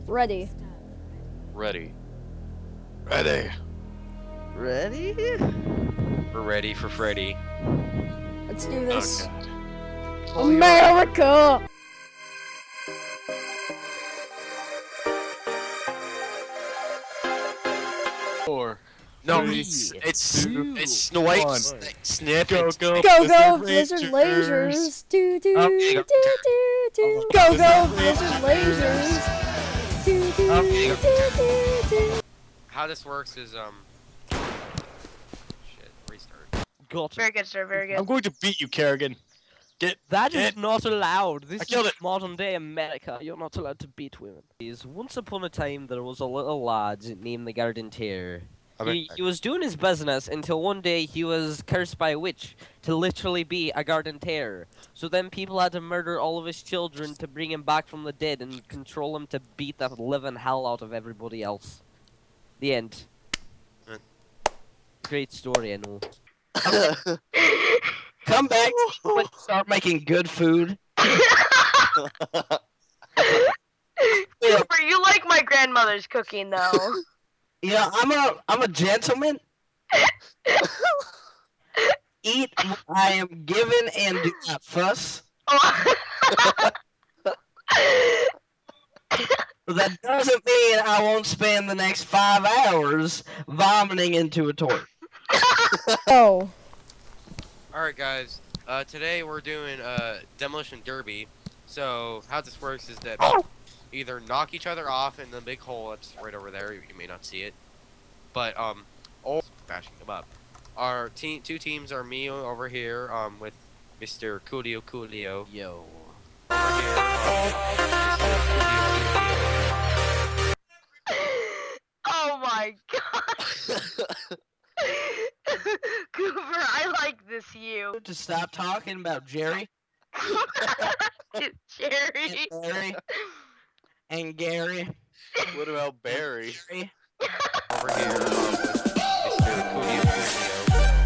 Ready. Ready. Ready. Ready? We're ready for Freddy. Let's do this. God. America! Four. No, Three, it's two, Snipe. one. Snip. Go, go. Go go Blizzard Blizzard Lasers. lasers! Do do Okay, do go. do do! Go go Blizzard lasers! Do do Okay, do go. do do! How this works is shit. Restart. Got Very it. good, sir. Very I'm good. going to beat you, Kerrigan. That is Get- not allowed. This I killed is it. modern day America. You're not allowed to beat women. Once upon a time, there was a little lad named the Gardenteer. He was doing his business until one day he was cursed by a witch to literally be a Gardenteer. So then people had to murder all of his children to bring him back from the dead and control him to beat the living hell out of everybody else. The end. Great story, I know. Come back when you start making good food. Cooper, you like my grandmother's cooking, though. You know, I'm a gentleman. Eat what I am given and do not fuss. But that doesn't mean I won't spend the next 5 hours vomiting into a toilet. Oh. Alright guys, today we're doing Demolition Derby. So how this works is that either knock each other off in the big hole that's right over there, you may not see it. But or bashing them up. Our two teams are me over here, with Mr. Coolio. Yo. Over here, Mr. Coolio. Oh my god. Cooper, I like this you. To stop talking about Jerry Jerry. and Barry and Gary. What about Barry? Gary. Over here, with